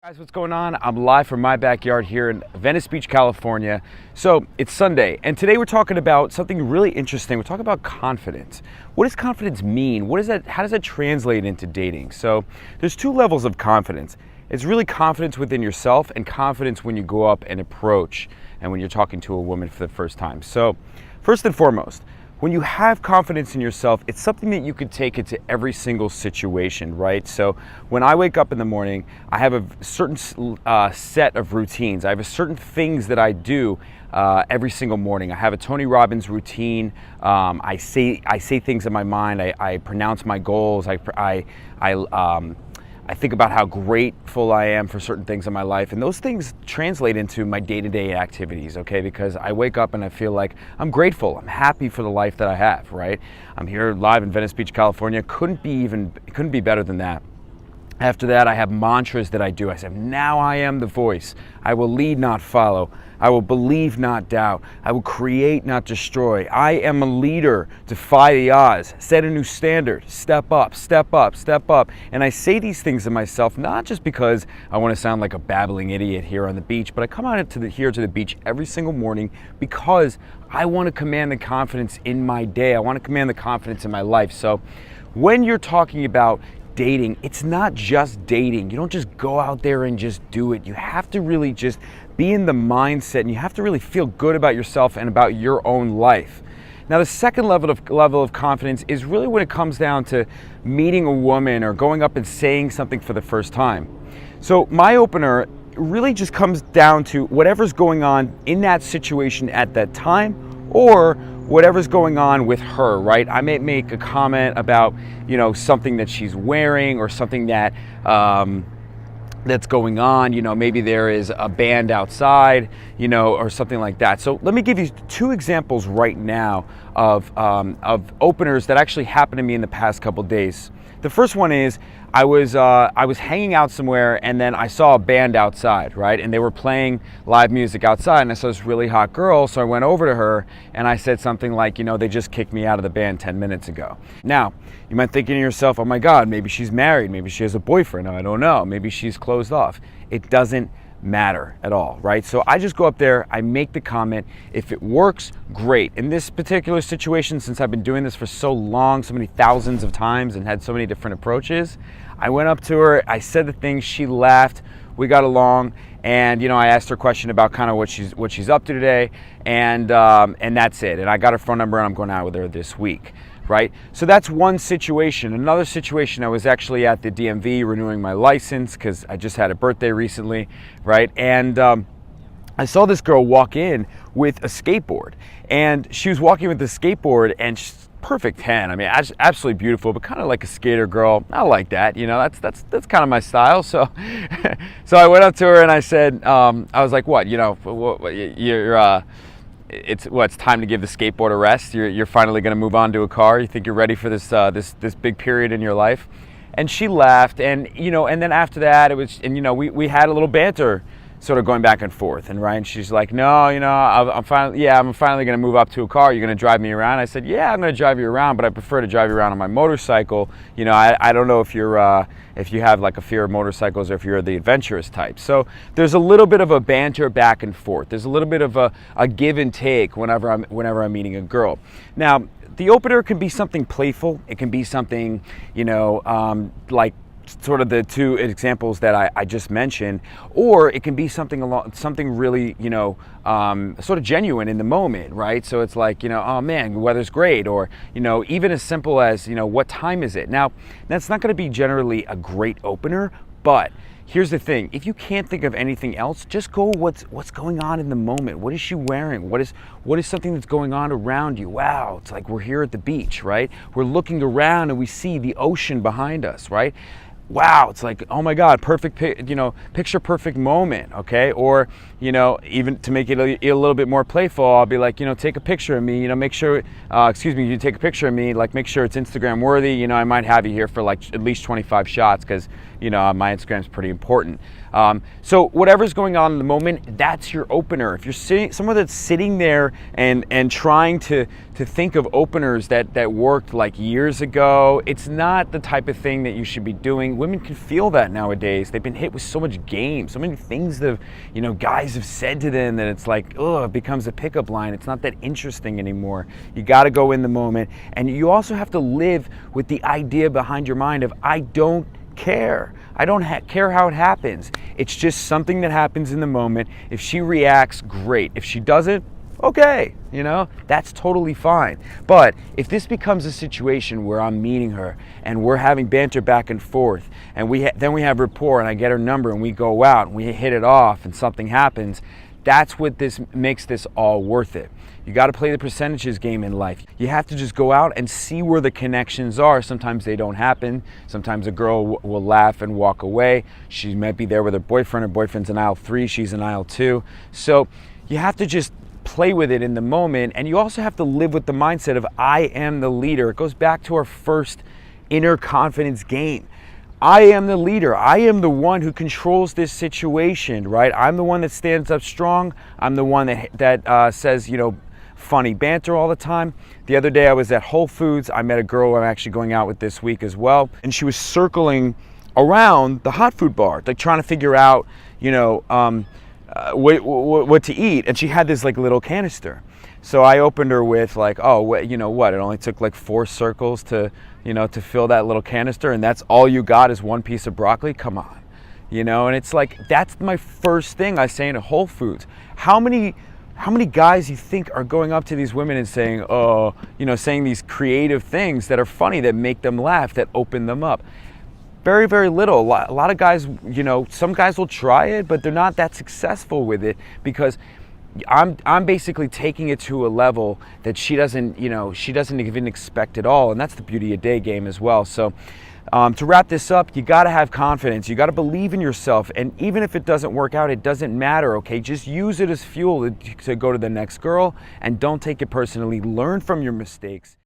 Guys, what's going on? I'm live from my backyard here in Venice Beach, California. So it's Sunday, and today we're talking about something really interesting. We're talking about confidence. What does confidence mean? What is that? How does that translate into dating? So there's two levels of confidence. It's really confidence within yourself and confidence when you go up and approach and when you're talking to a woman for the first time. So first and foremost, when you have confidence in yourself, it's something that you could take into every single situation, right? So when I wake up in the morning, I have a certain set of routines. I have a certain things that I do every single morning. I have a Tony Robbins routine. I say things in my mind. I pronounce my goals. I think about how grateful I am for certain things in my life, and those things translate into my day-to-day activities, okay? Because I wake up and I feel like I'm grateful, I'm happy for the life that I have, right? I'm here live in Venice Beach, California. Couldn't be better than that. After that, I have mantras that I do. I say, now I am the voice. I will lead, not follow. I will believe, not doubt. I will create, not destroy. I am a leader. Defy the odds. Set a new standard. Step up, step up, step up. And I say these things to myself, not just because I want to sound like a babbling idiot here on the beach, but I come out here to the beach every single morning because I want to command the confidence in my day. I want to command the confidence in my life. So when you're talking about dating, it's not just dating. You don't just go out there and just do it. You have to really just be in the mindset, and you have to really feel good about yourself and about your own life. Now, the second level of confidence is really when it comes down to meeting a woman or going up and saying something for the first time. So my opener really just comes down to whatever's going on in that situation at that time, or whatever's going on with her, right? I may make a comment about, something that she's wearing or something that that's going on. Maybe there is a band outside, or something like that. So let me give you two examples right now of openers that actually happened to me in the past couple days. The first one is I was hanging out somewhere, and then I saw a band outside, right? And they were playing live music outside, and I saw this really hot girl, so I went over to her and I said something like, they just kicked me out of the band 10 minutes ago. Now, you might think to yourself, oh my God, maybe she's married, maybe she has a boyfriend, I don't know, maybe she's closed off. It doesn't matter at all, right? So I just go up there, I make the comment. If it works, great. In this particular situation, since I've been doing this for so long, so many thousands of times and had so many different approaches, I went up to her, I said the thing, she laughed, we got along, and I asked her a question about kind of what she's up to today, and that's it. And I got her phone number, and I'm going out with her this week. Right? So that's one situation. Another situation, I was actually at the DMV renewing my license because I just had a birthday recently, right? And I saw this girl walk in with a skateboard, and she was walking with the skateboard, and she's perfect 10. I mean, absolutely beautiful, but kind of like a skater girl. I like that. That's kind of my style. So, so I went up to her and I said, I was like, what? It's time to give the skateboard a rest. You're finally going to move on to a car. You think you're ready for this big period in your life? And she laughed, and and then after that it was, and we had a little banter, sort of going back and forth. And Ryan, she's like, no, I'm finally going to move up to a car. You're going to drive me around? I said, yeah, I'm going to drive you around, but I prefer to drive you around on my motorcycle. I don't know if you have like a fear of motorcycles or if you're the adventurous type. So there's a little bit of a banter back and forth. There's a little bit of a give and take whenever I'm meeting a girl. Now, the opener can be something playful. It can be something, like sort of the two examples that I just mentioned, or it can be something really, sort of genuine in the moment, right? So it's like, oh man, the weather's great, or, even as simple as, what time is it? Now, that's not going to be generally a great opener, but here's the thing. If you can't think of anything else, just go what's going on in the moment. What is she wearing? What is something that's going on around you? Wow, it's like we're here at the beach, right? We're looking around and we see the ocean behind us, right? Wow, it's like, oh my God, perfect, picture perfect moment, okay? Or, even to make it a little bit more playful, I'll be like, take a picture of me, make sure, you take a picture of me, like make sure it's Instagram worthy, I might have you here for like at least 25 shots because, my Instagram's pretty important. So whatever's going on in the moment, that's your opener. If you're someone that's sitting there and trying to think of openers that worked like years ago, it's not the type of thing that you should be doing. Women can feel that nowadays. They've been hit with so much game, so many things that guys have said to them that it's like, it becomes a pickup line. It's not that interesting anymore. You got to go in the moment, and you also have to live with the idea behind your mind of, I don't care. I don't care how it happens. It's just something that happens in the moment. If she reacts, great. If she doesn't, okay, that's totally fine. But if this becomes a situation where I'm meeting her and we're having banter back and forth, and then we have rapport, and I get her number and we go out and we hit it off and something happens, that's what makes this all worth it. You got to play the percentages game in life. You have to just go out and see where the connections are. Sometimes they don't happen. Sometimes a girl will laugh and walk away. She might be there with her boyfriend. Her boyfriend's in aisle 3, she's in aisle 2. So you have to just play with it in the moment, and you also have to live with the mindset of, I am the leader. It goes back to our first inner confidence game. I am the leader. I am the one who controls this situation, right? I'm the one that stands up strong. I'm the one that says, funny banter all the time. The other day I was at Whole Foods. I met a girl I'm actually going out with this week as well, and she was circling around the hot food bar, like trying to figure out, what to eat, and she had this like little canister. So I opened her with like, it only took like 4 circles to fill that little canister, and that's all you got is 1 piece of broccoli? Come on, and it's like, that's my first thing I say in a Whole Foods. How many guys you think are going up to these women and saying, saying these creative things that are funny, that make them laugh, that open them up? Very, very little. A lot of guys, some guys will try it, but they're not that successful with it, because I'm basically taking it to a level that she doesn't even expect at all, and that's the beauty of day game as well. So to wrap this up, you got to have confidence. You got to believe in yourself, and even if it doesn't work out, it doesn't matter, okay? Just use it as fuel to go to the next girl, and don't take it personally. Learn from your mistakes.